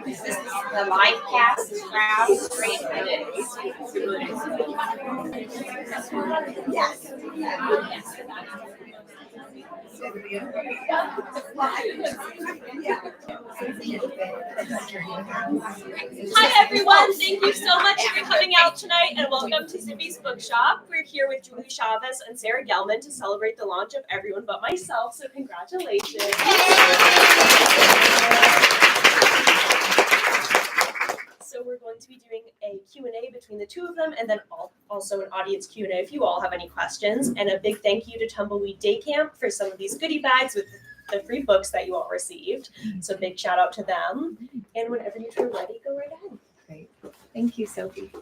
Is this the live cast crowd stream? It is. Yes. Hi everyone, thank you so much for coming out tonight and welcome to Zibby's Bookshop. We're here with Chavez and Sarah Gelman to celebrate the launch of Everyone But Myself, so congratulations. So we're going to be doing a Q&A between the two of them and then also an audience Q&A if you all have any questions. And a big thank you to Tumbleweed Day Camp for some of these goodie bags with the free books that you all received. So big shout out to them. And whenever you two are ready, go right ahead. Great. Thank you, Sophie.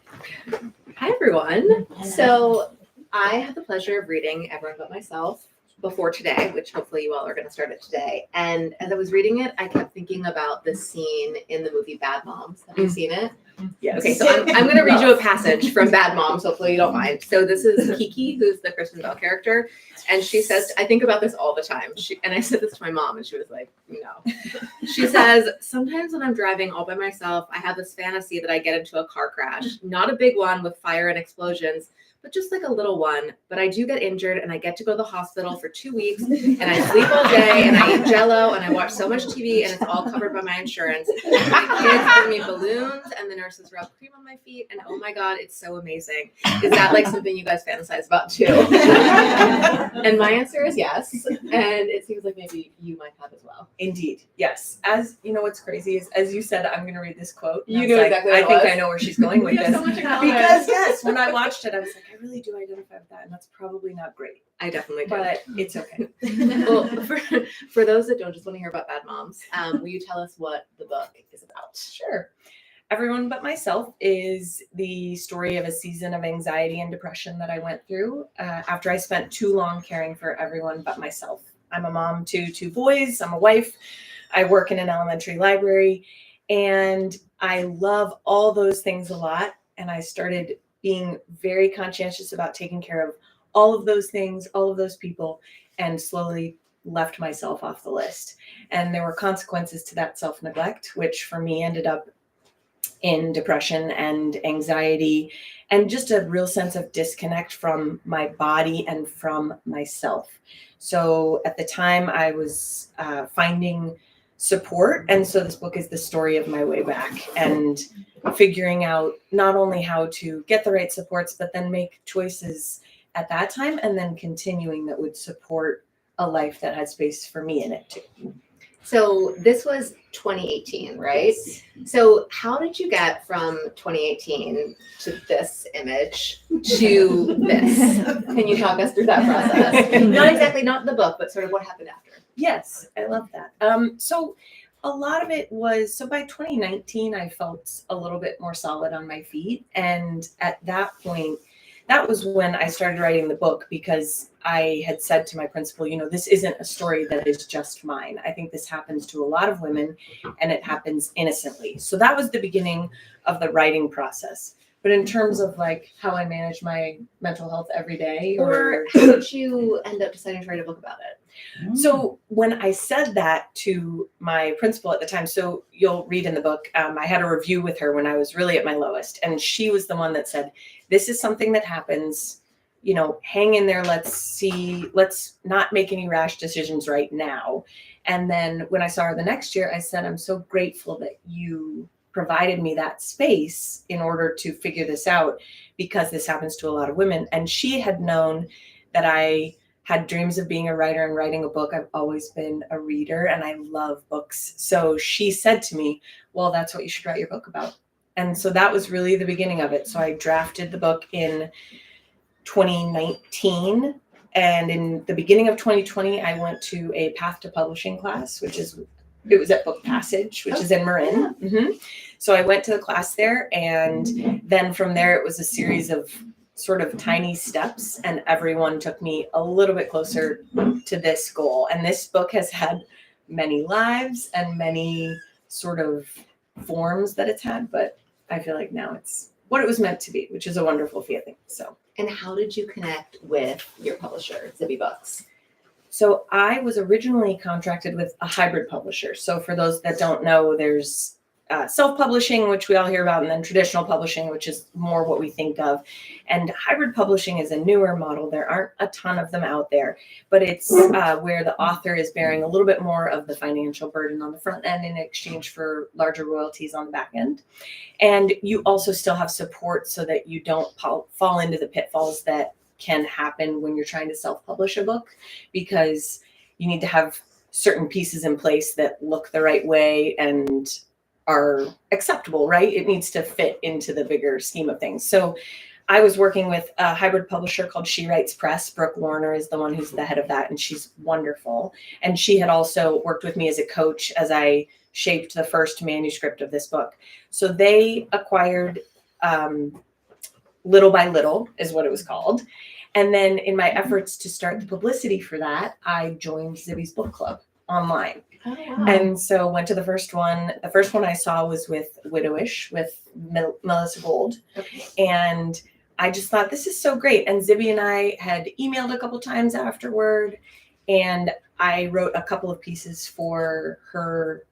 Hi, everyone. So I had the pleasure of reading Everyone But Myself before today, which hopefully you all are going to start it today. And as I was reading it, I kept thinking about the scene in the movie Bad Moms. Have you seen it? Yes. Okay, so I'm going to read you a passage from Bad Moms. Hopefully you don't mind. So this is Kiki, who's the Kristen Bell character. And she says, I think about this all the time. And I said this to my mom, and she was like, no. She says, sometimes when I'm driving all by myself, I have this fantasy that I get into a car crash. Not a big one with fire and explosions, but just like a little one. But I do get injured, and I get to go to the hospital for 2 weeks, and I sleep all day, and I eat Jell-O, and I watch so much TV, and it's all covered by my insurance. My kids bring me balloons, and the nurses rub cream on my feet, and oh my God, it's so amazing. Is that like something you guys fantasize about too? And my answer is yes, and it seems like maybe you might have as well. Indeed, yes. As you know, what's crazy is, as you said, I'm going to read this quote. You know exactly what I think I know where she's going with this. So much in common. Because yes, when I watched it, I was like, I really do identify with that, and that's probably not great. I definitely do. But it's okay. Well, for those that don't just want to hear about Bad Moms, will you tell us what the book is about? Sure. Everyone But Myself is the story of a season of anxiety and depression that I went through after I spent too long caring for everyone but myself. I'm a mom to 2 boys. I'm a wife. I work in an elementary library, and I love all those things a lot. And I started being very conscientious about taking care of all of those things, all of those people, and slowly left myself off the list. And there were consequences to that self-neglect, which for me ended up in depression and anxiety and just a real sense of disconnect from my body and from myself. So at the time I was finding support. And so this book is the story of my way back and figuring out not only how to get the right supports, but then make choices at that time and then continuing that would support a life that had space for me in it too. So this was 2018, right? So how did you get from 2018 to this image to this? Can you talk us through that process? Not the book, but sort of what happened after. Yes, I love that. So a lot of it was, so by 2019, I felt a little bit more solid on my feet. And at that point, that was when I started writing the book, because I had said to my principal, this isn't a story that is just mine. I think this happens to a lot of women, and it happens innocently. So that was the beginning of the writing process. But in terms of like how I manage my mental health every day, or how did you end up deciding to write a book about it? So when I said that to my principal at the time, so you'll read in the book, I had a review with her when I was really at my lowest. And she was the one that said, this is something that happens, hang in there. Let's not make any rash decisions right now. And then when I saw her the next year, I said, I'm so grateful that you provided me that space in order to figure this out, because this happens to a lot of women. And she had known that I had dreams of being a writer and writing a book. I've always been a reader and I love books. So she said to me, well, that's what you should write your book about. And so that was really the beginning of it. So I drafted the book in 2019. And in the beginning of 2020, I went to a Path to Publishing class, it was at Book Passage, which is in Marin. Mm-hmm. So I went to the class there. And then from there, it was a series of sort of tiny steps, and everyone took me a little bit closer to this goal. And this book has had many lives and many sort of forms that it's had, but I feel like now it's what it was meant to be, which is a wonderful feeling. So. And how did you connect with your publisher, Zibby Books? So I was originally contracted with a hybrid publisher. So for those that don't know, there's self-publishing, which we all hear about, and then traditional publishing, which is more what we think of. And hybrid publishing is a newer model. There aren't a ton of them out there, but it's where the author is bearing a little bit more of the financial burden on the front end in exchange for larger royalties on the back end. And you also still have support so that you don't fall into the pitfalls that can happen when you're trying to self-publish a book, because you need to have certain pieces in place that look the right way and are acceptable, right? It needs to fit into the bigger scheme of things. So I was working with a hybrid publisher called She Writes Press. Brooke Warner is the one who's the head of that, and she's wonderful. And she had also worked with me as a coach as I shaped the first manuscript of this book. So they acquired Little by Little is what it was called. And then in my efforts to start the publicity for that, I joined Zibby's book club online. Oh, wow. And so went to the first one. The first one I saw was with Widowish with Melissa Gold. Okay. And I just thought, this is so great. And Zibby and I had emailed a couple times afterward. And I wrote a couple of pieces for her.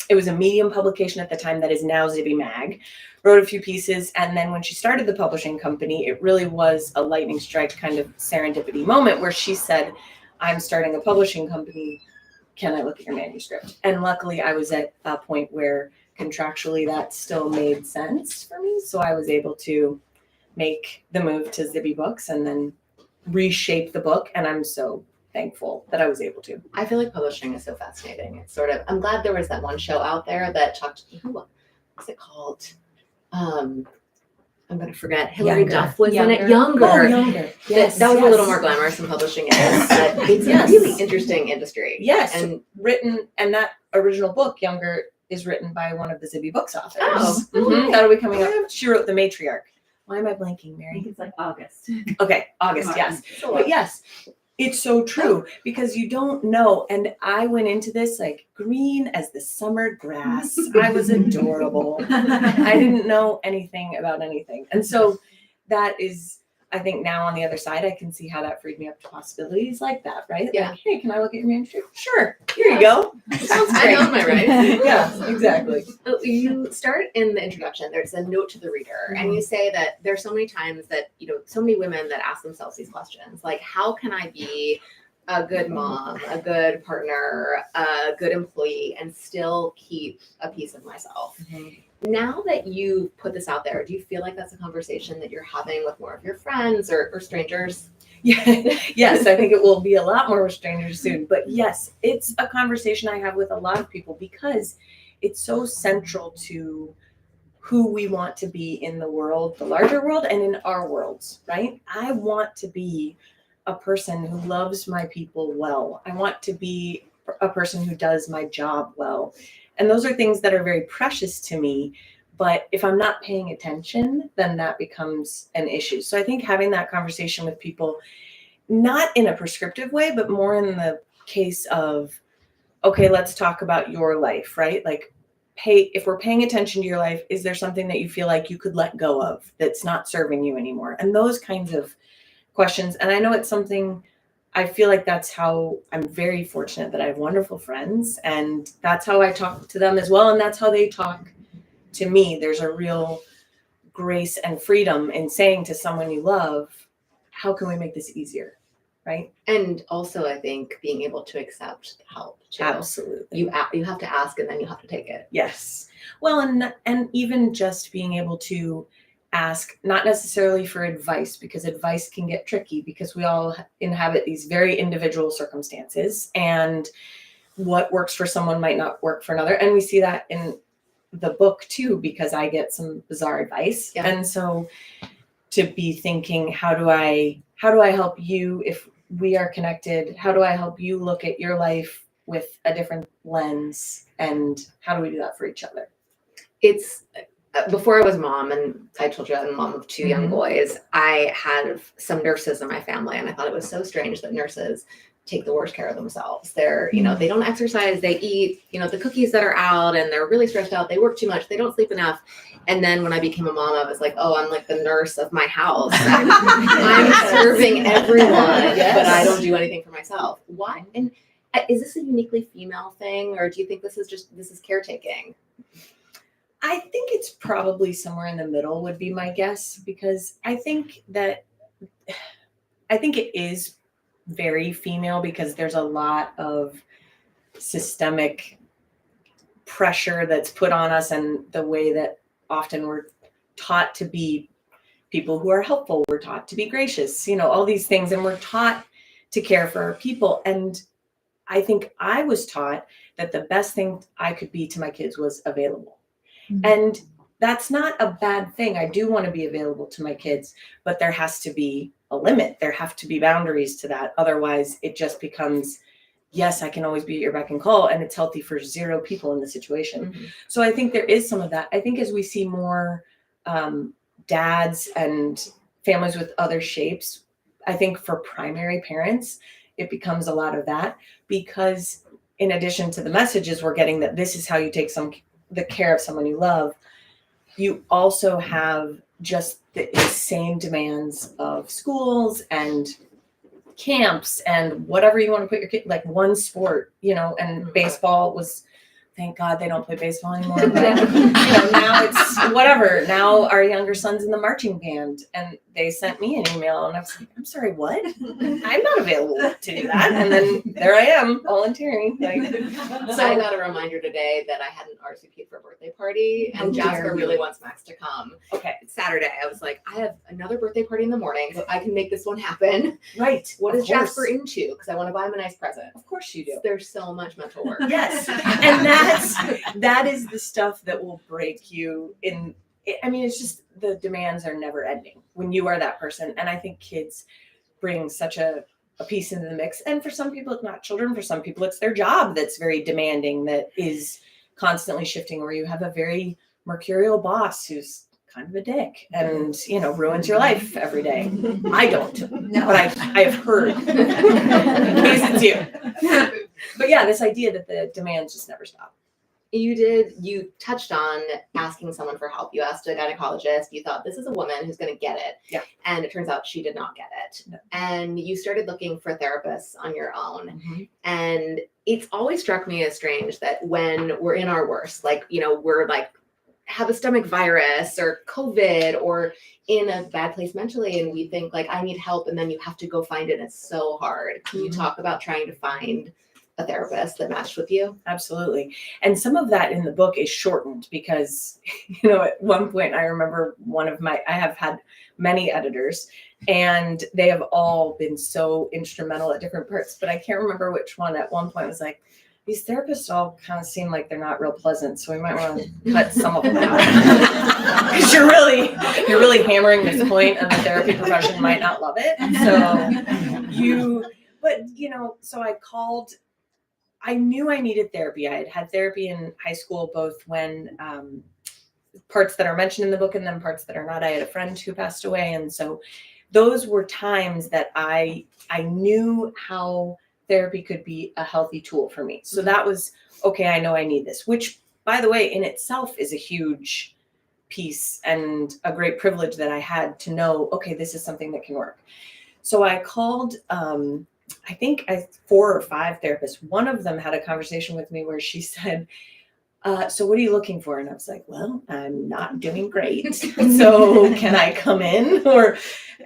It was a Medium publication at the time that is now Zibby Mag. Wrote a few pieces. And then when she started the publishing company, it really was a lightning strike kind of serendipity moment where she said, I'm starting a publishing company. Can I look at your manuscript? And luckily I was at a point where contractually that still made sense for me. So I was able to make the move to Zibby Books and then reshape the book. And I'm so thankful that I was able to. I feel like publishing is so fascinating. It's sort of, I'm glad there was that one show out there that talked, what's it called? I'm going to forget. Hilary Younger. Duff was in Younger. it. Younger. Oh, Younger. Yes, that was yes. a little more glamorous than publishing is, but it's Yes. a really interesting industry. Yes. And Written, and that original book, Younger, is written by one of the Zibby Books authors. Oh, Mhm. That'll be coming up. She wrote The Matriarch. Why am I blanking, I Mary? think it's like August. Okay, August, yes. But yes, it's so true because you don't know. And I went into this like green as the summer grass. I was adorable. I didn't know anything about anything. And so that is, I think now on the other side, I can see how that freed me up to possibilities like that, right? Yeah. Like, hey, can I look at your manuscript? Sure. Here you go. Sounds I great. know my right. Yeah, exactly. You start in the introduction, there's a note to the reader, and you say that there's so many times that, so many women that ask themselves these questions, like, how can I be a good mom, a good partner, a good employee, and still keep a piece of myself? Now that you put this out there, do you feel like that's a conversation that you're having with more of your friends or strangers? Yeah. Yes, I think it will be a lot more with strangers soon. But yes, it's a conversation I have with a lot of people because it's so central to who we want to be in the world, the larger world, and in our worlds, right? I want to be a person who loves my people well. I want to be a person who does my job well. And those are things that are very precious to me. But if I'm not paying attention, then that becomes an issue. So I think having that conversation with people, not in a prescriptive way, but more in the case of, okay, let's talk about your life, right? Like, if we're paying attention to your life, is there something that you feel like you could let go of that's not serving you anymore? And those kinds of questions. And I know it's something, I feel like that's how I'm very fortunate that I have wonderful friends, and that's how I talk to them as well. And that's how they talk to me. There's a real grace and freedom in saying to someone you love, how can we make this easier? Right. And also, I think being able to accept help too. Absolutely. You have to ask and then you have to take it. Yes. Well, and even just being able to ask, not necessarily for advice, because advice can get tricky because we all inhabit these very individual circumstances, and what works for someone might not work for another. And we see that in the book too, because I get some bizarre advice. Yeah. And so to be thinking, how do I help you if we are connected? How do I help you look at your life with a different lens? And how do we do that for each other? It's before I was mom, and I told you I'm a mom of two young boys, I had some nurses in my family, and I thought it was so strange that nurses take the worst care of themselves. They're, they don't exercise, they eat, the cookies that are out, and they're really stressed out. They work too much. They don't sleep enough. And then when I became a mom, I was like, oh, I'm like the nurse of my house. I'm serving everyone, but I don't do anything for myself. Why? And is this a uniquely female thing, or do you think this is caretaking? I think it's probably somewhere in the middle would be my guess, because I think it is very female, because there's a lot of systemic pressure that's put on us, and the way that often we're taught to be people who are helpful, we're taught to be gracious, all these things, and we're taught to care for our people. And I think I was taught that the best thing I could be to my kids was available. Mm-hmm. And that's not a bad thing. I do want to be available to my kids, but there has to be a limit. There have to be boundaries to that. Otherwise, it just becomes, yes, I can always be at your beck and call, and it's healthy for 0 people in the situation. Mm-hmm. So I think there is some of that. I think as we see more dads and families with other shapes, I think for primary parents, it becomes a lot of that, because in addition to the messages we're getting that this is how you take the care of someone you love, you also have just the insane demands of schools and camps and whatever you want to put your kid, like one sport, and baseball was, thank God they don't play baseball anymore, but now it's whatever. Now our younger son's in the marching band, and they sent me an email, and I was like, I'm sorry, what? I'm not available to do that. And then there I am volunteering. So I got a reminder today that I had an RSVP for a birthday party, and Jasper really wants Max to come. Okay. It's Saturday. I was like, I have another birthday party in the morning, so I can make this one happen. Right. What is Jasper into? Because I want to buy him a nice present. Of course you do. There's so much mental work. Yes. And that is the stuff that will break you in. I mean, it's just the demands are never ending when you are that person. And I think kids bring such a piece into the mix. And for some people, it's not children. For some people, it's their job that's very demanding, that is constantly shifting, or you have a very mercurial boss who's kind of a dick and, ruins your life every day. I don't, no. But I have heard, in case it's you. But yeah, this idea that the demands just never stop. You touched on asking someone for help. You asked a gynecologist. You thought, this is a woman who's going to get it. Yeah. And it turns out she did not get it. No. And you started looking for therapists on your own. Mm-hmm. And it's always struck me as strange that when we're in our worst, like, we're like, have a stomach virus or COVID or in a bad place mentally, and we think like, I need help, and then you have to go find it. It's so hard. Can you talk about trying to find a therapist that matched with you? Absolutely. And some of that in the book is shortened because, at one point I remember I have had many editors, and they have all been so instrumental at different parts, but I can't remember which one at one point was like, these therapists all kind of seem like they're not real pleasant, so we might want to cut some of them out. Because you're really hammering this point, and the therapy profession might not love it. So I called. I knew I needed therapy. I had therapy in high school, both when parts that are mentioned in the book and then parts that are not. I had a friend who passed away, and so those were times that I knew how therapy could be a healthy tool for me. So that was, okay, I know I need this, which, by the way, in itself is a huge piece and a great privilege that I had to know, okay, this is something that can work. So I called, I think 4 or 5 therapists. One of them had a conversation with me where she said, so what are you looking for? And I was like, well, I'm not doing great. So can I come in?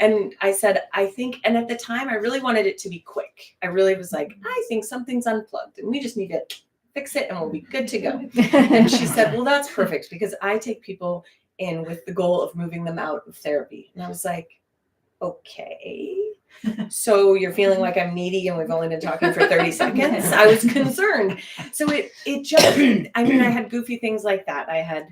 And I said, I think, and at the time I really wanted it to be quick. I really was like, I think something's unplugged and we just need to fix it and we'll be good to go. And she said, well, that's perfect, because I take people in with the goal of moving them out of therapy. And I was like, okay. So you're feeling like I'm needy and we've only been talking for 30 seconds. I was concerned. So it just, I had goofy things like that. I had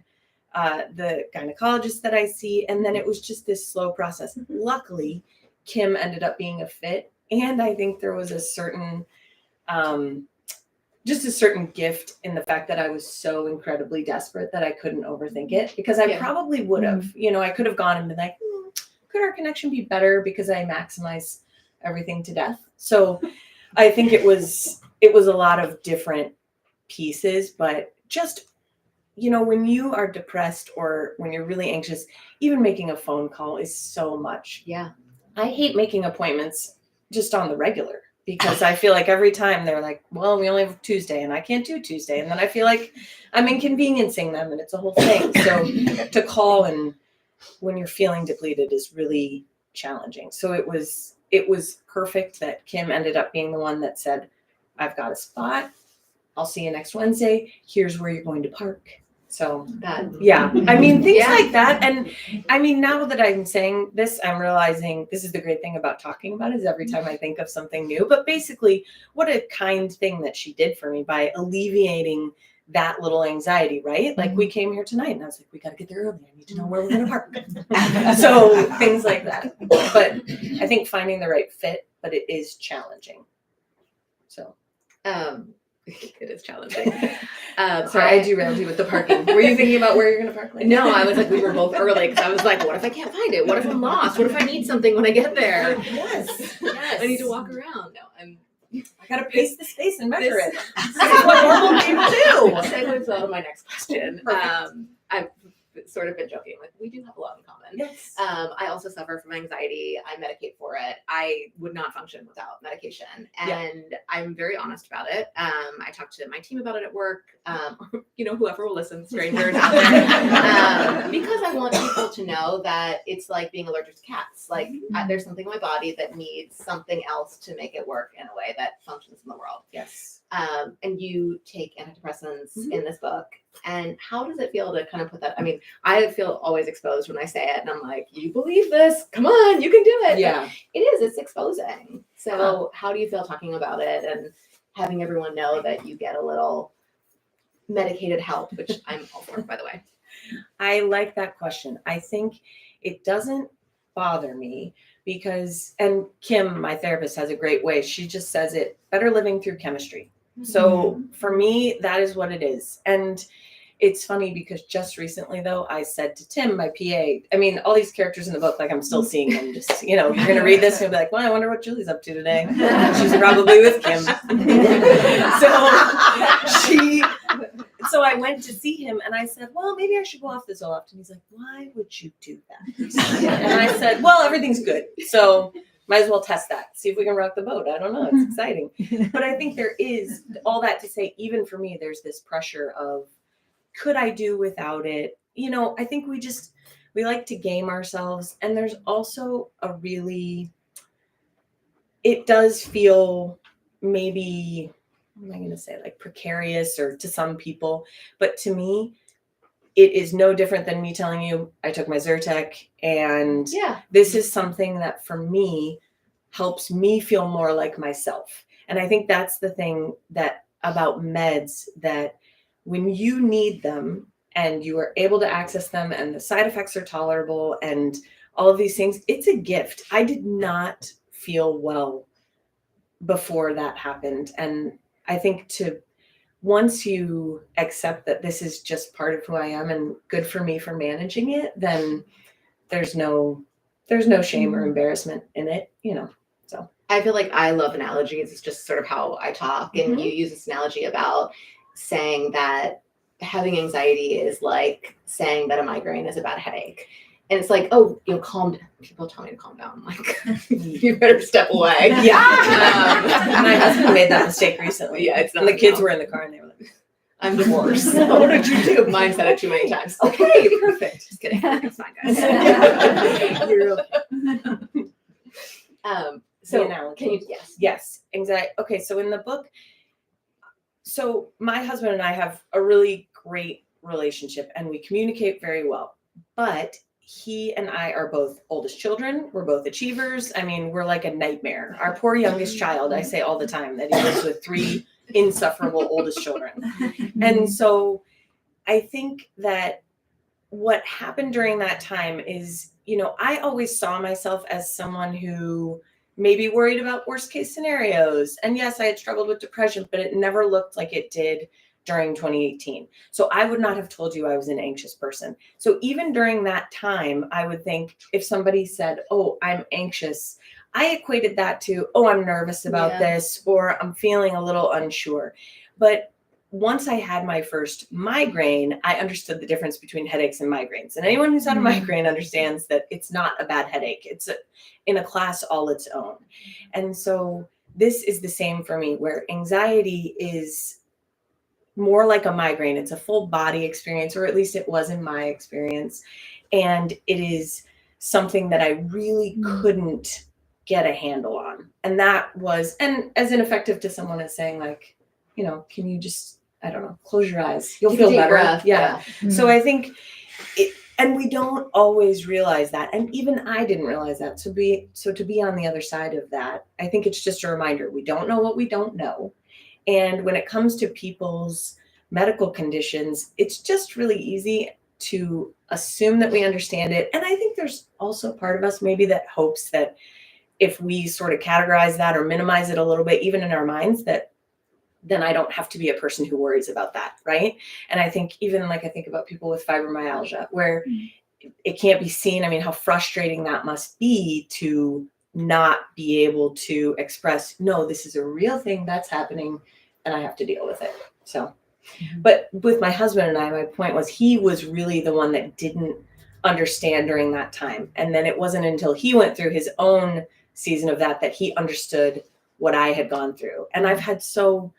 the gynecologist that I see, and then it was just this slow process. Luckily, Kim ended up being a fit. And I think there was a certain, just a certain gift in the fact that I was so incredibly desperate that I couldn't overthink it, because I probably would have, I could have gone and been like, could our connection be better because I maximize everything to death? So I think it was a lot of different pieces, but just, when you are depressed or when you're really anxious, even making a phone call is so much. Yeah. I hate making appointments just on the regular because I feel like every time they're like, well, we only have Tuesday and I can't do Tuesday. And then I feel like I'm inconveniencing them and it's a whole thing. So to call and when you're feeling depleted is really challenging. So it was perfect that Kim ended up being the one that said, I've got a spot. I'll see you next Wednesday. Here's where you're going to park. So yeah, things like that. And now that I'm saying this, I'm realizing this is the great thing about talking about it is every time I think of something new, but basically what a kind thing that she did for me by alleviating that little anxiety, right? Like we came here tonight and I was like, we got to get there early. I need to know where we're going to park. So things like that. But I think finding the right fit, but it is challenging. So, it is challenging. Sorry, I derailed you with the parking. Were you thinking about where you're going to park? No, I was like, we were both early because I was like, what if I can't find it? What if I'm lost? What if I need something when I get there? Yes. I need to walk around. No, I got to pace the space and measure it. That's what normal people do. Segues well to my next question. I've sort of been joking, like we do have a lot in common. Yes. I also suffer from anxiety. I medicate for it. I would not function without medication. And I'm very honest about it. I talked to my team about it at work. Whoever will listen, strangers out there. Because I want people to know that it's like being allergic to cats. Like there's something in my body that needs something else to make it work in a way that functions in the world. Yes. And you take antidepressants in this book. And how does it feel to kind of put that? I mean, I feel always exposed when I say it, and I'm like, you believe this? Come on, you can do it. Yeah. But it's exposing. So how do you feel talking about it and having everyone know that you get a little medicated help, which I'm all for, by the way? I like that question. I think it doesn't bother me because, and Kim, my therapist, has a great way. She just says it, better living through chemistry. So for me, that is what it is. And it's funny because just recently, though, I said to Tim, my PA, all these characters in the book, like I'm still seeing them. Just, you're going to read this and you'll be like, well, I wonder what Julie's up to today. She's probably with Kim. So I went to see him and I said, well, maybe I should go off the Zoloft. And he's like, why would you do that? And I said, well, everything's good. So might as well test that. See if we can rock the boat. I don't know. It's exciting. But I think there is all that to say, even for me, there's this pressure of, could I do without it? I think we like to game ourselves. And there's also it does feel maybe, what am I going to say, like precarious or to some people. But to me, it is no different than me telling you I took my Zyrtec and this is something that for me helps me feel more like myself. And I think that's the thing that about meds, that when you need them and you are able to access them and the side effects are tolerable and all of these things, it's a gift. I did not feel well before that happened. And I think once you accept that this is just part of who I am and good for me for managing it, then there's no shame or embarrassment in it, so. I feel like I love analogies. It's just sort of how I talk. And you use this analogy about saying that having anxiety is like saying that a migraine is a bad headache. And it's like, oh, calm down. People tell me to calm down. I'm like, you better step away. Yeah. My husband made that mistake recently. Yeah, it's not. And the kids were in the car and they were like, I'm divorced. What did you do? Mine said it too many times. Okay, perfect. Just kidding. It's fine, guys. You're okay. So analogy. Can you? Yes. Anxiety. Okay. So in the book, so my husband and I have a really great relationship and we communicate very well, but he and I are both oldest children. We're both achievers. We're like a nightmare. Our poor youngest child, I say all the time that he lives with 3 insufferable oldest children. And so I think that what happened during that time is, I always saw myself as someone who maybe worried about worst case scenarios. And yes, I had struggled with depression, but it never looked like it did during 2018. So I would not have told you I was an anxious person. So even during that time, I would think if somebody said, oh, I'm anxious, I equated that to, oh, I'm nervous about this, or I'm feeling a little unsure. But once I had my first migraine, I understood the difference between headaches and migraines. And anyone who's had a migraine understands that it's not a bad headache. It's in a class all its own. And so this is the same for me, where anxiety is more like a migraine. It's a full body experience, or at least it was in my experience. And it is something that I really couldn't get a handle on. And that was, and as ineffective to someone as saying like, you know, can you just, I don't know, close your eyes. You'll feel better. Yeah. So I think and we don't always realize that. And even I didn't realize that. So to be on the other side of that, I think it's just a reminder. We don't know what we don't know. And when it comes to people's medical conditions, it's just really easy to assume that we understand it. And I think there's also part of us maybe that hopes that if we sort of categorize that or minimize it a little bit, even in our minds, that then I don't have to be a person who worries about that, right? And I think even like I think about people with fibromyalgia, where it can't be seen. I mean, how frustrating that must be to not be able to express, no, this is a real thing that's happening and I have to deal with it. So, but with my husband and I, my point was he was really the one that didn't understand during that time. And then it wasn't until he went through his own season of that he understood what I had gone through. And I've had so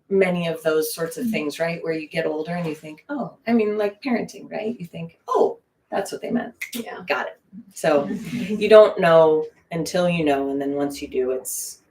many of those sorts of things, right? Where you get older and you think, oh, I mean, like parenting, right? You think, oh, that's what they meant. Yeah. Got it. So you don't know until you know. And then once you do, it's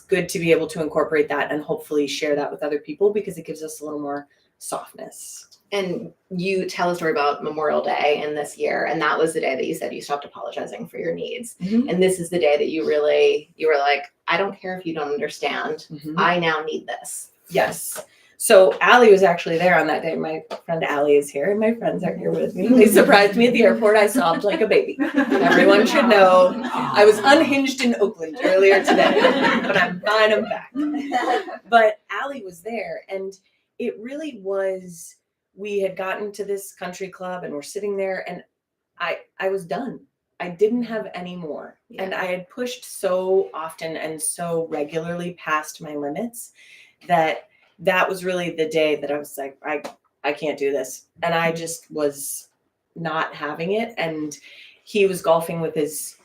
good to be able to incorporate that and hopefully share that with other people because it gives us a little more softness. And you tell a story about Memorial Day in this year, and that was the day that you said you stopped apologizing for your needs. Mm-hmm. And this is the day that you were like, I don't care if you don't understand. Mm-hmm. I now need this. Yes. So Allie was actually there on that day. My friend Allie is here, and my friends are here with me. They surprised me at the airport. I sobbed like a baby. Everyone should know I was unhinged in Oakland earlier today, but I'm fine. I'm back. But Allie was there, and it really was. We had gotten to this country club, and we're sitting there, and I was done. I didn't have any more, and I had pushed so often and so regularly past my limits that was really the day that I was like, I can't do this. And I just was not having it. And he was golfing with his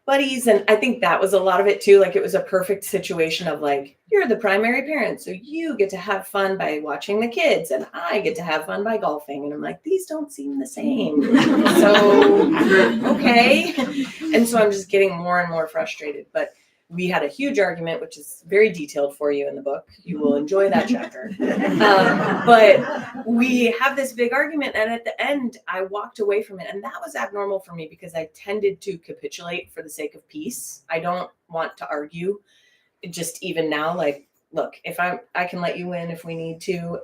buddies. And I think that was a lot of it too. Like it was a perfect situation of like, you're the primary parent. So you get to have fun by watching the kids and I get to have fun by golfing. And I'm like, these don't seem the same. So, okay. And so I'm just getting more and more frustrated. But we had a huge argument, which is very detailed for you in the book. You will enjoy that chapter. But we have this big argument. And at the end, I walked away from it. And that was abnormal for me because I tended to capitulate for the sake of peace. I don't want to argue. Just even now, like, look, if I can let you win if we need to.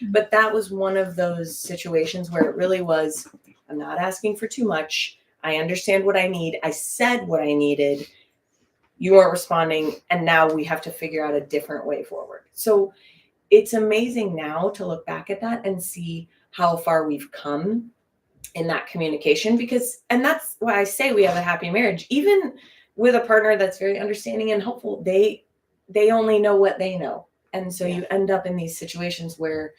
But that was one of those situations where it really was, I'm not asking for too much. I understand what I need. I said what I needed. You weren't responding, and now we have to figure out a different way forward. So it's amazing now to look back at that and see how far we've come in that communication and that's why I say we have a happy marriage. Even with a partner that's very understanding and helpful, they only know what they know. And so you end up in these situations where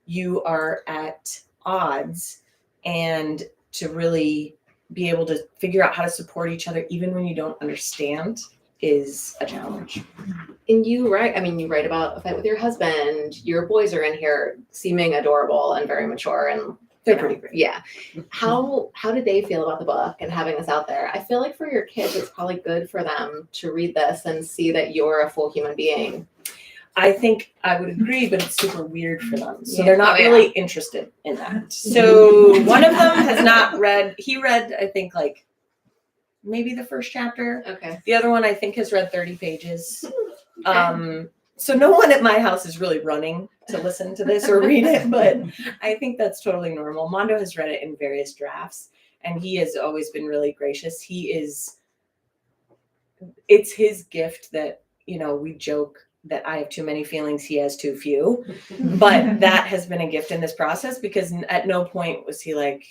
you are at odds, and to really be able to figure out how to support each other, even when you don't understand, is a challenge. And you write about a fight with your husband. Your boys are in here seeming adorable and very mature, and they're pretty great. Yeah. How did they feel about the book and having this out there? I feel like for your kids, it's probably good for them to read this and see that you're a full human being. I think I would agree, but it's super weird for them. So they're not really interested in that. So one of them has not read, he read, I think, like maybe the first chapter. Okay. The other one, I think, has read 30 pages. Okay. So no one at my house is really running to listen to this or read it, but I think that's totally normal. Mondo has read it in various drafts, and he has always been really gracious. It's his gift that, we joke that I have too many feelings, he has too few, but that has been a gift in this process because at no point was he like,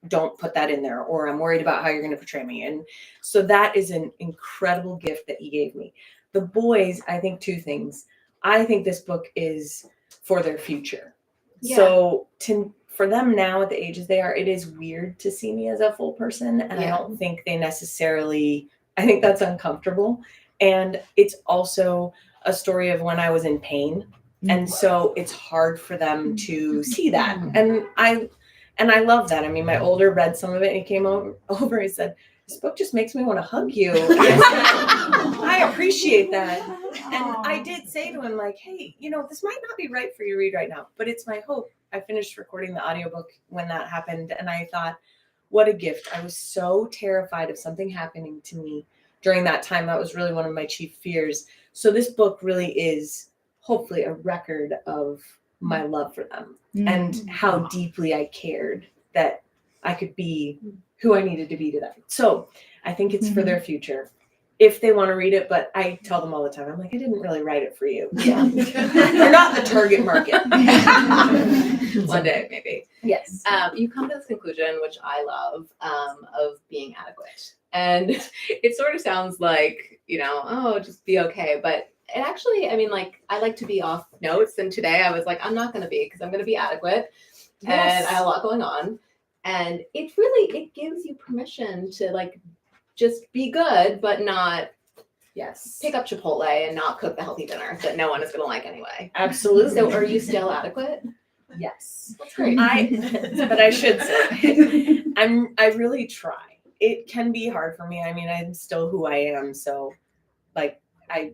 don't put that in there, or I'm worried about how you're going to portray me. And so that is an incredible gift that he gave me. The boys, I think two things. I think this book is for their future. Yeah. So for them now at the ages they are, it is weird to see me as a full person. And I don't think they necessarily, I think that's uncomfortable. And it's also a story of when I was in pain. And so it's hard for them to see that. And I love that. I mean, my older read some of it and he came over and said, this book just makes me want to hug you. And I said, I appreciate that. And I did say to him, like, hey, this might not be right for you to read right now, but it's my hope. I finished recording the audiobook when that happened. And I thought, what a gift. I was so terrified of something happening to me during that time. That was really one of my chief fears. So this book really is hopefully a record of my love for them and how deeply I cared that I could be who I needed to be to them. So I think it's for their future if they want to read it. But I tell them all the time, I'm like, I didn't really write it for you. Yeah. You're not the target market. One day, maybe. Yes. You come to this conclusion, which I love, of being adequate. And it sort of sounds like, just be okay. But it actually, I mean, like, I like to be off notes. And today I was like, I'm not going to be, because I'm going to be adequate. Yes. And I have a lot going on. And it gives you permission to, like, just be good, but not pick up Chipotle and not cook the healthy dinner that no one is going to like anyway. Absolutely. So are you still adequate? Yes. That's great. But I should say, I really try. It can be hard for me. I mean, I'm still who I am. So, like, I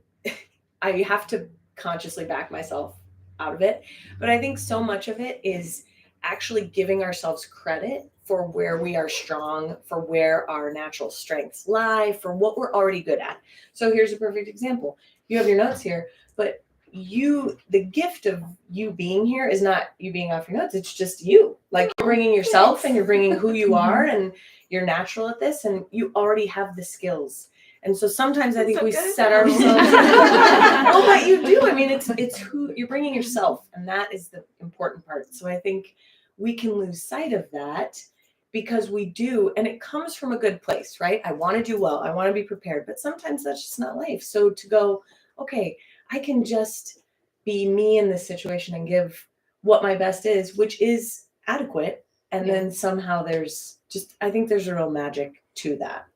have to consciously back myself out of it. But I think so much of it is actually giving ourselves credit for where we are strong, for where our natural strengths lie, for what we're already good at. So here's a perfect example. You have your notes here, but the gift of you being here is not you being off your notes. It's just you. Like, you're bringing yourself and you're bringing who you are, and you're natural at this, and you already have the skills. And so sometimes I think we set ourselves. Well, but you do. I mean, it's who you're bringing yourself, and that is the important part. So I think we can lose sight of that because we do, and it comes from a good place, right? I want to do well. I want to be prepared, but sometimes that's just not life. So to go, okay, I can just be me in this situation and give what my best is, which is adequate. And then somehow I think there's a real magic to that.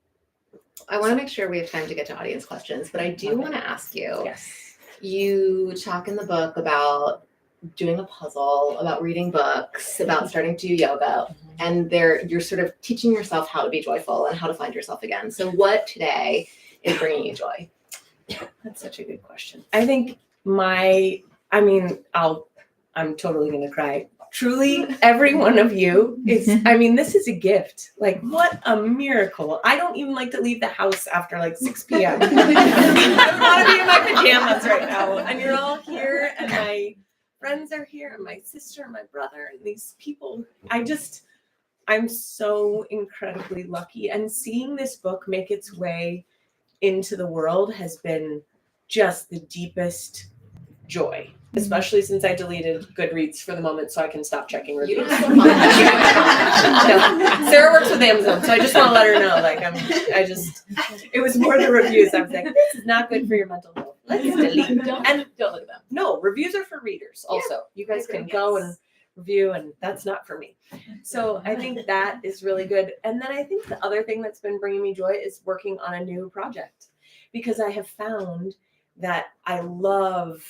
I want to make sure we have time to get to audience questions, but I do want to ask you. Yes. You talk in the book about doing a puzzle, about reading books, about starting to do yoga, and you're sort of teaching yourself how to be joyful and how to find yourself again. So what today is bringing you joy? That's such a good question. I think I'm totally going to cry. Truly, every one of you is, this is a gift. Like, what a miracle. I don't even like to leave the house after like 6 p.m. I want to be in my pajamas right now. And you're all here, and my friends are here, and my sister and my brother, and these people. I'm so incredibly lucky. And seeing this book make its way into the world has been just the deepest joy. Especially since I deleted Goodreads for the moment so I can stop checking reviews. No, Sarah works with Amazon, so I just want to let her know. Like, it was more the reviews. I was like, this is not good for your mental health. Let's delete. Don't look at them. No, reviews are for readers also. You guys can go and review, and that's not for me. So I think that is really good. And then I think the other thing that's been bringing me joy is working on a new project, because I have found that I love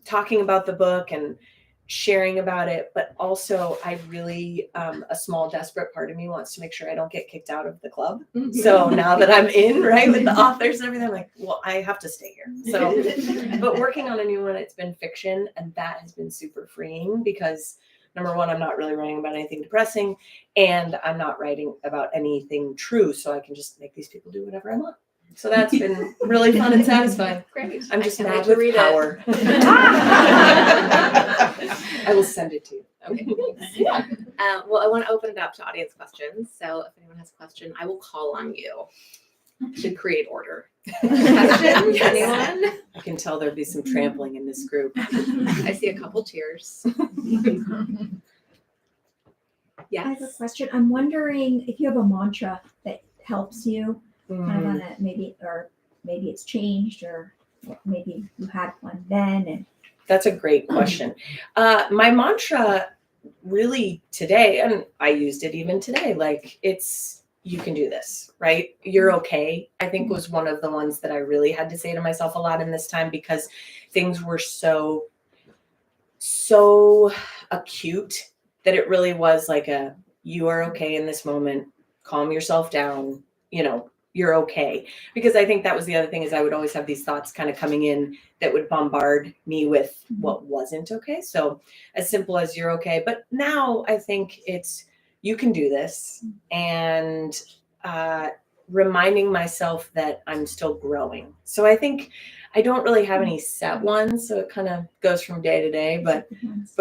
talking about the book and sharing about it, but also I really, a small desperate part of me wants to make sure I don't get kicked out of the club. So now that I'm in, right, with the authors and everything, I'm like, well, I have to stay here. So, but working on a new one, it's been fiction, and that has been super freeing because number one, I'm not really writing about anything depressing, and I'm not writing about anything true. So I can just make these people do whatever I want. So that's been really fun and satisfying. Great. I'm just mad with power. I will send it to you. Okay. Yeah. Well, I want to open it up to audience questions. So if anyone has a question, I will call on you to create order. Questions? Anyone? I can tell there'd be some trampling in this group. I see a couple cheers. Yes. I have a question. I'm wondering if you have a mantra that helps you kind of on a maybe it's changed or maybe you had one then and That's a great question. My mantra really today, and I used it even today, like it's, you can do this, right? You're okay. I think was one of the ones that I really had to say to myself a lot in this time because things were so acute that it really was like you are okay in this moment. Calm yourself down, you're okay. Because I think that was the other thing is I would always have these thoughts kind of coming in that would bombard me with what wasn't okay. So as simple as you're okay. But now I think it's, you can do this, and reminding myself that I'm still growing. So I think I don't really have any set ones. So it kind of goes from day to day, but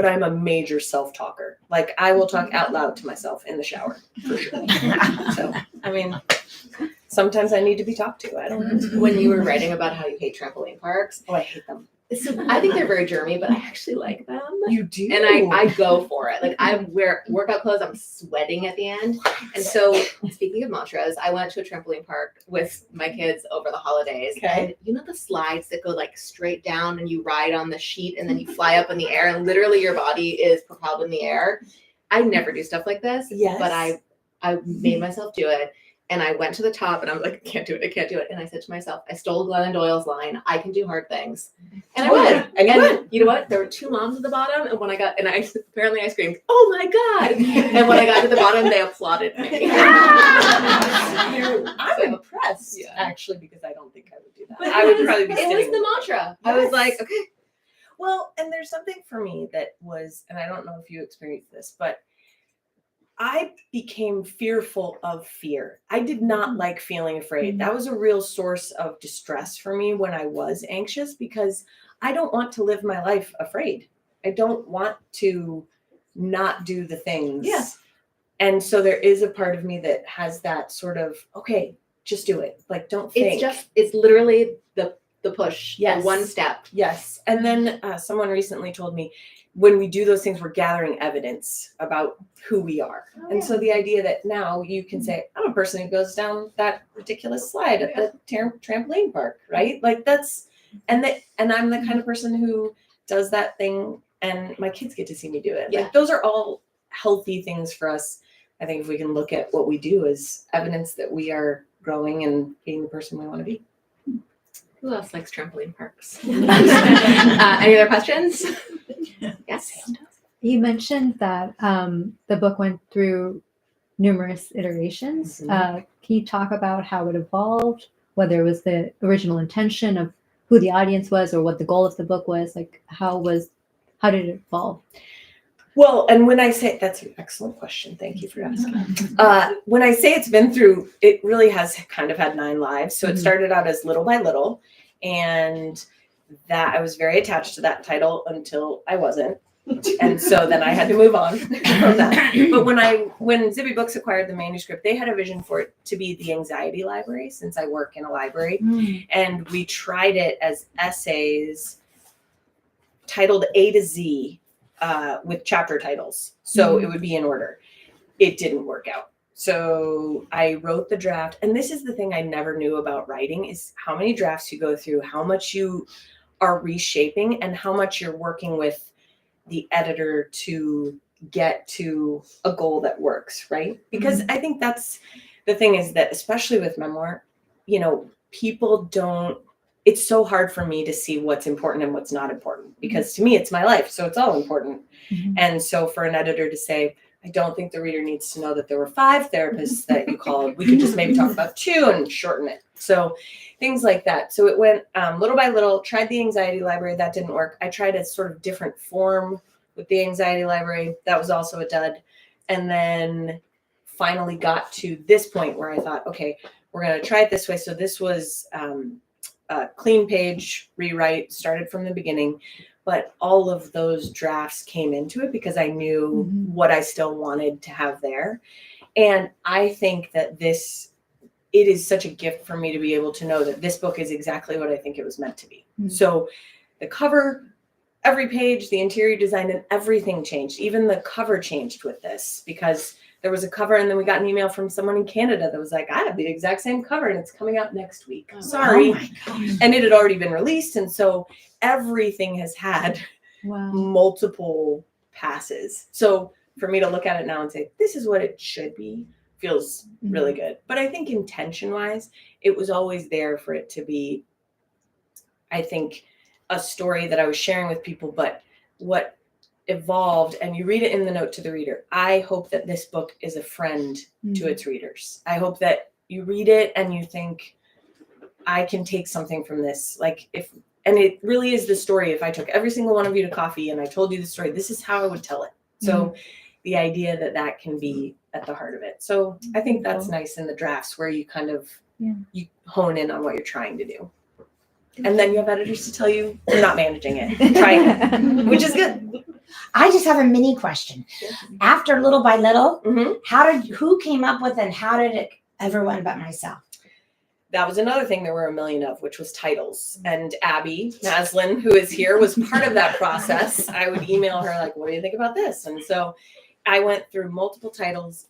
I'm a major self-talker. Like I will talk out loud to myself in the shower for sure. So, I mean, sometimes I need to be talked to. I don't know. When you were writing about how you hate trampoline parks, Oh, I hate them. so I think they're very germy, but I actually like them. You do? And I go for it. Like I wear workout clothes, I'm sweating at the end. And so speaking of mantras, I went to a trampoline park with my kids over the holidays. Okay. And you know the slides that go like straight down and you ride on the sheet and then you fly up in the air and literally your body is propelled in the air. I never do stuff like this. Yes. But I made myself do it. And I went to the top and I'm like, I can't do it. And I said to myself, I stole Glennon Doyle's line, I can do hard things. And I went. And you know what? There were two moms at the bottom. And when I got, apparently I screamed, oh my God. And when I got to the bottom, they applauded me. I'm impressed, actually, because I don't think I would do that. But I would probably be it was sitting. the mantra. I was like, okay. Well, and there's something for me that was, and I don't know if you experienced this, but I became fearful of fear. I did not like feeling afraid. That was a real source of distress for me when I was anxious because I don't want to live my life afraid. I don't want to not do the things. Yeah. And so there is a part of me that has that sort of, okay, just do it. Like, don't think. It's literally the push. Yes. The one step. Yes. And then someone recently told me, when we do those things, we're gathering evidence about who we are. And so the idea that now you can say, I'm a person who goes down that ridiculous slide at the trampoline park, right? Like that's, and I'm the kind of person who does that thing and my kids get to see me do it. Yeah. Like those are all healthy things for us. I think if we can look at what we do as evidence that we are growing and being the person we want to be. Who else likes trampoline parks? Any other questions? Yes. You mentioned that the book went through numerous iterations. Can you talk about how it evolved, whether it was the original intention of who the audience was or what the goal of the book was? Like how did it evolve? Well, and when I say, that's an excellent question. Thank you for asking. When I say it's been through, it really has kind of had 9 lives. So it started out as Little by Little, and that I was very attached to that title until I wasn't. And so then I had to move on from that. But when Zibby Books acquired the manuscript, they had a vision for it to be the anxiety library, since I work in a library. And we tried it as essays titled A to Z, with chapter titles. So it would be in order. It didn't work out. So I wrote the draft. And this is the thing I never knew about writing is how many drafts you go through, how much you are reshaping, and how much you're working with the editor to get to a goal that works, right? Because I think that's the thing is that, especially with memoir, people don't, it's so hard for me to see what's important and what's not important because to me, it's my life. So it's all important. And so for an editor to say, I don't think the reader needs to know that there were 5 therapists that you called. We could just maybe talk about 2 and shorten it. So things like that. So it went little by little, tried the anxiety library. That didn't work. I tried a sort of different form with the anxiety library. That was also a dud. And then finally got to this point where I thought, okay, we're going to try it this way. So this was a clean page rewrite, started from the beginning. But all of those drafts came into it because I knew what I still wanted to have there. And I think that it is such a gift for me to be able to know that this book is exactly what I think it was meant to be. So the cover, every page, the interior design and everything changed. Even the cover changed with this because there was a cover and then we got an email from someone in Canada that was like, I have the exact same cover and it's coming out next week. Sorry. Oh my gosh. And it had already been released. And so everything has had Wow. multiple passes. So for me to look at it now and say, this is what it should be, feels really good. But I think intention wise, it was always there for it to be, I think, a story that I was sharing with people, but what evolved, and you read it in the note to the reader. I hope that this book is a friend to its readers. I hope that you read it and you think, I can take something from this. Like and it really is the story. If I took every single one of you to coffee and I told you the story, this is how I would tell it. So the idea that can be at the heart of it. So I think that's nice in the drafts where you kind of, you hone in on what you're trying to do. And then you have editors to tell you you're not managing it, trying it, which is good. I just have a mini question. After Little by Little, Mhm. who came up with and how did it everyone but myself? That was another thing there were a million of, which was titles. And Abby Maslin, who is here, was part of that process. I would email her like, what do you think about this? And so I went through multiple titles,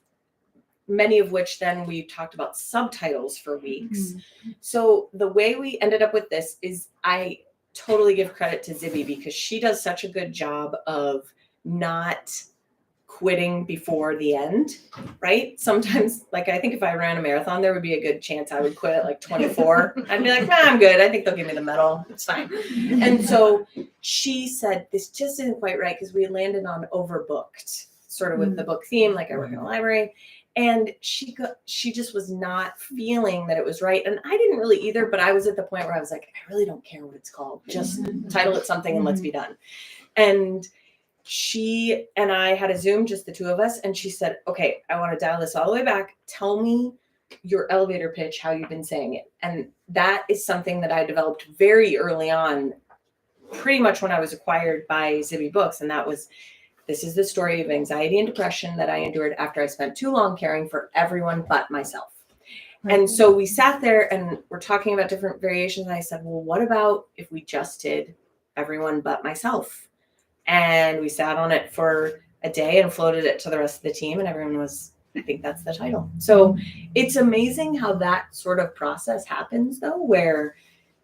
many of which then we talked about subtitles for weeks. So the way we ended up with this is I totally give credit to Zibby because she does such a good job of not quitting before the end, right? Sometimes, like I think if I ran a marathon, there would be a good chance I would quit at like 24. I'd be like, nah, I'm good. I think they'll give me the medal. It's fine. And so she said, this just isn't quite right because we landed on overbooked, sort of with the book theme, like I work in a library. And she just was not feeling that it was right. And I didn't really either, but I was at the point where I was like, I really don't care what it's called. Just title it something and let's be done. And she and I had a Zoom, just the two of us. And she said, okay, I want to dial this all the way back. Tell me your elevator pitch, how you've been saying it. And that is something that I developed very early on, pretty much when I was acquired by Zibby Books. And that was, this is the story of anxiety and depression that I endured after I spent too long caring for everyone but myself. And so we sat there and we're talking about different variations. And I said, well, what about if we just did everyone but myself? And we sat on it for a day and floated it to the rest of the team. And everyone was, I think that's the title. So it's amazing how that sort of process happens, though, where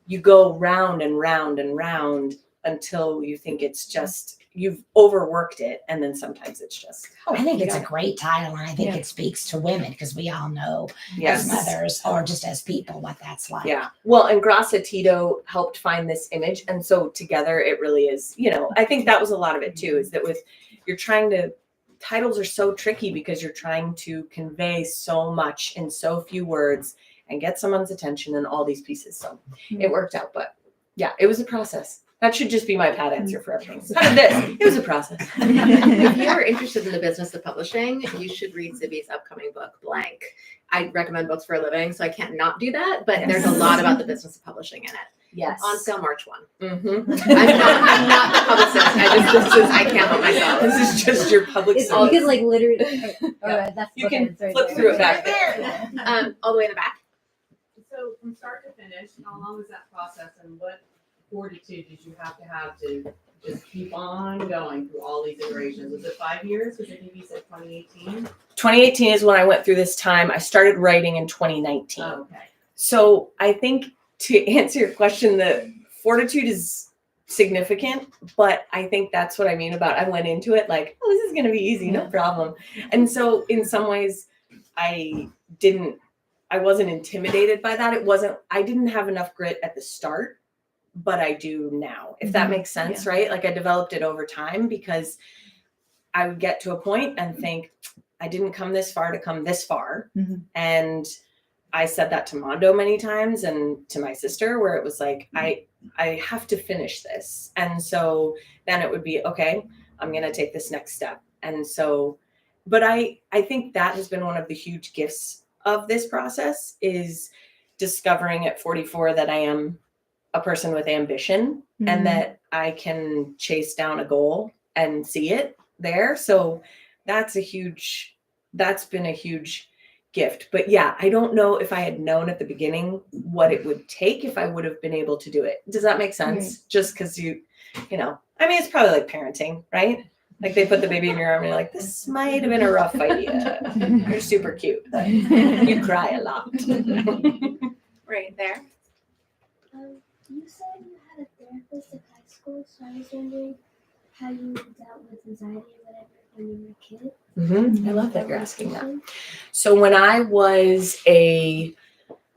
you go round and round and round until you think it's just, you've overworked it. And then sometimes it's just, I think it's a great title, and I think it speaks to women because we all know as mothers or just as people what that's like. Yeah. Well, and Grassa Tito helped find this image. And so together it really is, I think that was a lot of it too, is that you're trying to, titles are so tricky because you're trying to convey so much in so few words and get someone's attention and all these pieces. So it worked out, but yeah, it was a process. That should just be my pat answer for everything. How did this? It was a process. If you are interested in the business of publishing, you should read Zibby's upcoming book, Blank. I recommend books for a living, so I can't not do that, but there's a lot about the business of publishing in it. Yes. On sale March 1. Mm-hmm. I'm not the publicist. I can't help myself. This is just your public You service. can like literally, that's You can flip through it back there. All the way in the back. So from start to finish, how long was that process and what fortitude did you have to just keep on going through all these iterations? Was it 5 years? Because I think you said 2018. 2018 is when I went through this time. I started writing in 2019. Oh, okay. So I think to answer your question, the fortitude is significant, but I think that's what I mean about I went into it like, oh, this is going to be easy, no problem. And so in some ways I wasn't intimidated by that. I didn't have enough grit at the start, but I do now, if that makes sense, right? Like I developed it over time because I would get to a point and think, I didn't come this far to come this far. And I said that to Mondo many times and to my sister, where it was like, I have to finish this. And so then it would be, okay, I'm going to take this next step. And so, but I think that has been one of the huge gifts of this process is discovering at 44 that I am a person with ambition and that I can chase down a goal and see it there. So that's been a huge gift. But yeah, I don't know if I had known at the beginning what it would take if I would have been able to do it. Does that make sense? Just because I I mean, it's probably like parenting, right? Like they put the baby in your arm and you're like, this might have been a rough idea. You're super cute, but you cry a lot. Right there. You said you had a therapist in high school, so I was wondering how you dealt with anxiety or whatever when you were a kid. I love that you're asking that. So when I was a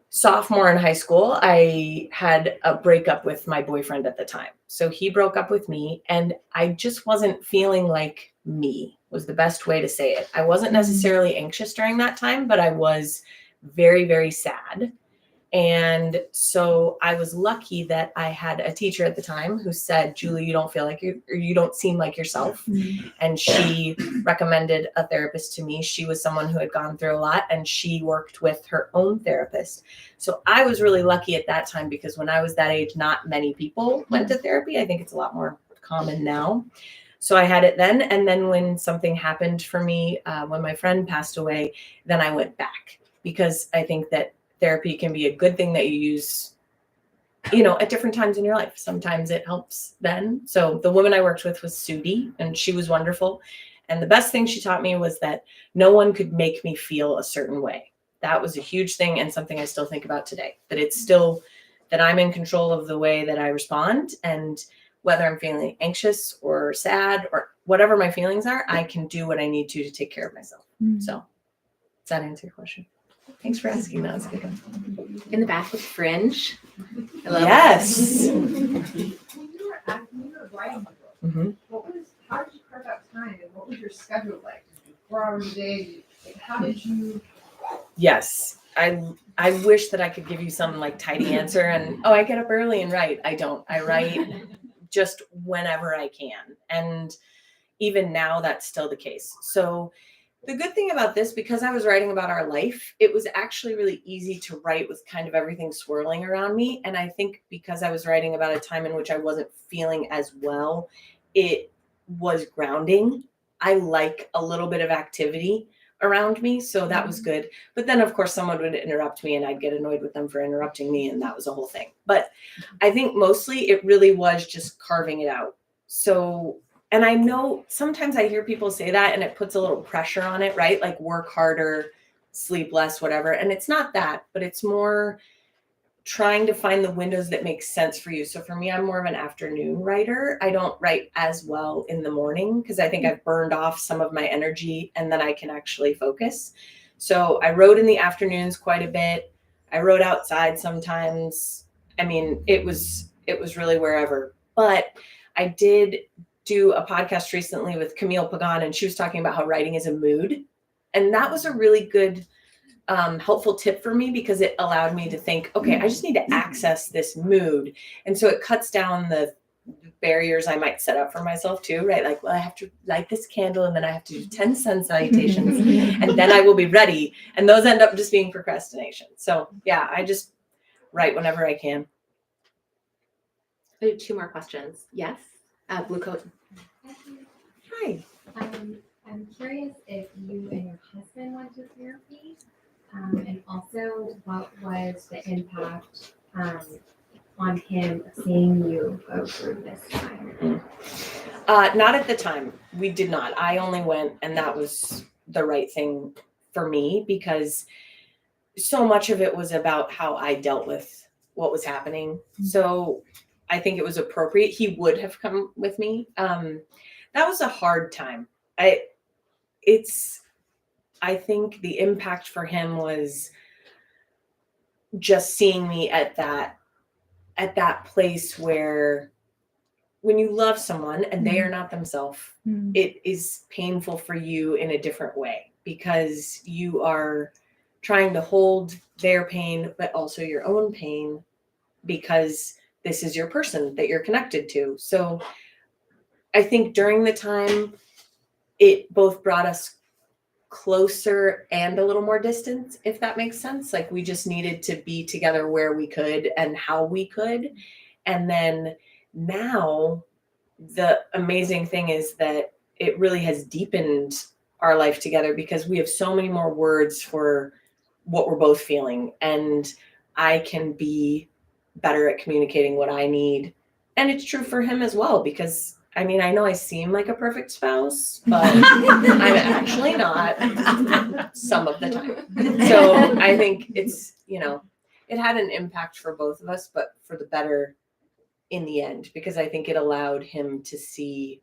sophomore in high school, I had a breakup with my boyfriend at the time. So he broke up with me, and I just wasn't feeling like me, was the best way to say it. I wasn't necessarily anxious during that time, but I was very, very sad. And so I was lucky that I had a teacher at the time who said, Julie, you don't feel like you don't seem like yourself. And she recommended a therapist to me. She was someone who had gone through a lot, and she worked with her own therapist. So I was really lucky at that time, because when I was that age, not many people went to therapy. I think it's a lot more common now. So I had it then. And then when something happened for me, when my friend passed away, then I went back, because I think that therapy can be a good thing that you use, at different times in your life. Sometimes it helps then. So the woman I worked with was Sudie, and she was wonderful. And the best thing she taught me was that no one could make me feel a certain way. That was a huge thing, and something I still think about today, that it's still that I'm in control of the way that I respond. And whether I'm feeling anxious or sad or whatever my feelings are, I can do what I need to take care of myself. So does that answer your question? Thanks for asking. That was a good one. In the back with Fringe. I love Yes. When you were writing the book, Mhm. how did you carve out time, and what was your schedule like? Did you do 4 hours a day? How did you? Yes. I wish that I could give you some like tidy answer and, I get up early and write. I don't. I write just whenever I can. And even now that's still the case. So the good thing about this, because I was writing about our life, it was actually really easy to write with kind of everything swirling around me. And I think because I was writing about a time in which I wasn't feeling as well, it was grounding. I like a little bit of activity around me, so that was good. But then, of course, someone would interrupt me and I'd get annoyed with them for interrupting me, and that was a whole thing. But I think mostly it really was just carving it out. So, and I know sometimes I hear people say that and it puts a little pressure on it, right? Like work harder, sleep less, whatever. And it's not that, but it's more trying to find the windows that make sense for you. So for me, I'm more of an afternoon writer. I don't write as well in the morning because I think I've burned off some of my energy and then I can actually focus. So I wrote in the afternoons quite a bit. I wrote outside sometimes. I mean, it was really wherever. But I did do a podcast recently with Camille Pagan, and she was talking about how writing is a mood. And that was a really good helpful tip for me because it allowed me to think, okay, I just need to access this mood. And so it cuts down the barriers I might set up for myself too, right? Like, well, I have to light this candle and then I have to do 10 sun salutations and then I will be ready. And those end up just being procrastination. So yeah, I just write whenever I can. I have 2 more questions. Yes, blue coat. Hi. I'm curious if you and your husband went to therapy, and also what was the impact on him of seeing you go through this time? Not at the time. We did not. I only went, and that was the right thing for me because so much of it was about how I dealt with what was happening. So I think it was appropriate. He would have come with me. That was a hard time. I think the impact for him was just seeing me at that place where when you love someone and they are not themselves, it is painful for you in a different way because you are trying to hold their pain, but also your own pain because this is your person that you're connected to. So I think during the time, it both brought us closer and a little more distance, if that makes sense. Like we just needed to be together where we could and how we could. And then now the amazing thing is that it really has deepened our life together because we have so many more words for what we're both feeling. And I can be better at communicating what I need. And it's true for him as well, because I mean, I know I seem like a perfect spouse, but I'm actually not some of the time. So I think it's, it had an impact for both of us, but for the better in the end, because I think it allowed him to see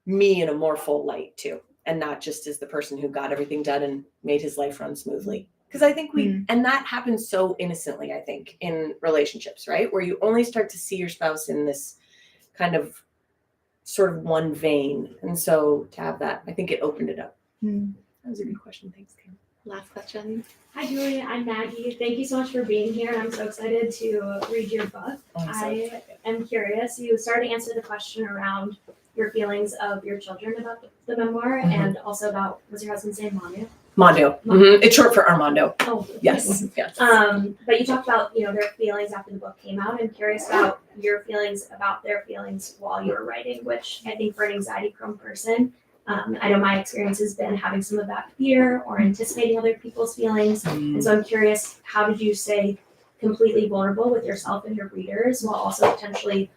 me in a more full light too, and not just as the person who got everything done and made his life run smoothly. Because I think and that happens so innocently, I think, in relationships, right? Where you only start to see your spouse in this kind of sort of one vein. And so to have that, I think it opened it up. That was a good question. Thanks, Kim. Last question. Hi, Julie. I'm Maggie. Thank you so much for being here. I'm so excited to read your book. I am curious. You started to answer the question around your feelings of your children about the memoir and also about, was your husband's name Manu? Mondo. It's short for Armando. Oh, yes. Yes. But you talked about, their feelings after the book came out. I'm curious about your feelings about their feelings while you were writing, which I think for an anxiety-prone person, I know my experience has been having some of that fear or anticipating other people's feelings. And so I'm curious, how did you stay completely vulnerable with yourself and your readers while also potentially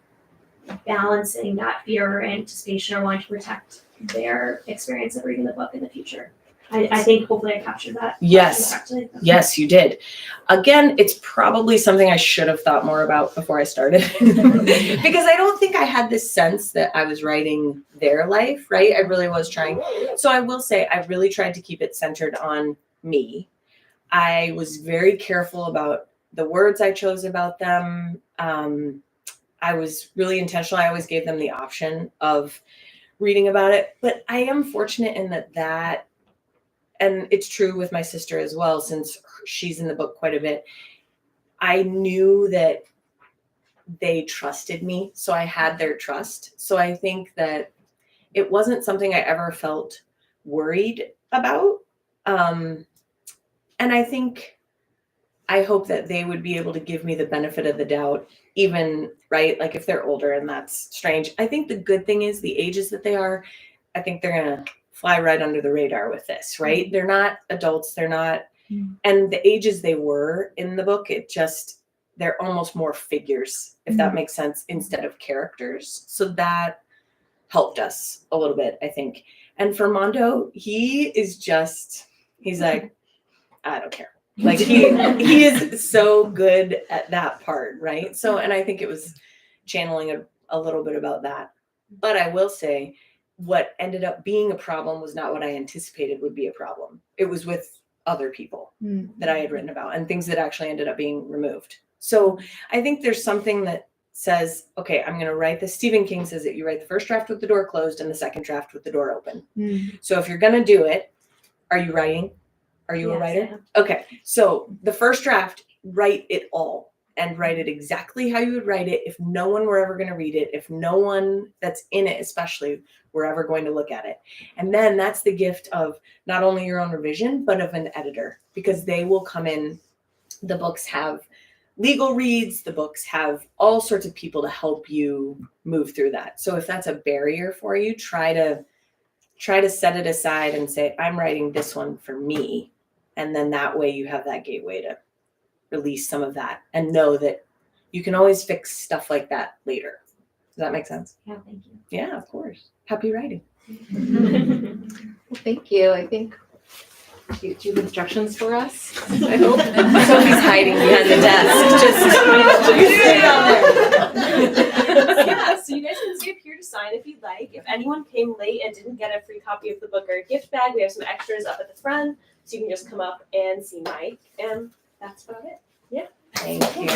balancing that fear or anticipation or wanting to protect their experience of reading the book in the future? I think hopefully I captured that. Yes. Correctly. Yes, you did. Again, it's probably something I should have thought more about before I started because I don't think I had this sense that I was writing their life, right? I really was trying. So I will say I really tried to keep it centered on me. I was very careful about the words I chose about them. I was really intentional. I always gave them the option of reading about it, but I am fortunate in that and it's true with my sister as well, since she's in the book quite a bit. I knew that they trusted me, so I had their trust. So I think that it wasn't something I ever felt worried about. And I hope that they would be able to give me the benefit of the doubt, even, right? Like if they're older and that's strange. I think the good thing is the ages that they are, I think they're going to fly right under the radar with this, right? They're not adults. They're not, and the ages they were in the book, they're almost more figures, if that makes sense, instead of characters. So that helped us a little bit, I think. And for Mondo, he's like, I don't care. Like he is so good at that part, right? So, and I think it was channeling a little bit about that. But I will say, what ended up being a problem was not what I anticipated would be a problem. It was with other people that I had written about and things that actually ended up being removed. So I think there's something that says, okay, I'm going to write this. Stephen King says that you write the first draft with the door closed and the second draft with the door open. So if you're going to do it, are you writing? Are you a writer? Okay. So the first draft, write it all. And write it exactly how you would write it if no one were ever going to read it, if no one that's in it especially were ever going to look at it. And then that's the gift of not only your own revision, but of an editor, because they will come in. The books have legal reads, the books have all sorts of people to help you move through that. So if that's a barrier for you, try to set it aside and say, I'm writing this one for me. And then that way you have that gateway to release some of that and know that you can always fix stuff like that later. Does that make sense? Yeah, thank you. Yeah, of course. Happy writing. Well, thank you. I think, do you have instructions for us? I hope. Sophie's hiding behind the desk. Yeah, so you guys can stay up here to sign if you'd like. If anyone came late and didn't get a free copy of the book or a gift bag, we have some extras up at the front, so you can just come up and see Mike, and that's about it. Yeah. Thank you.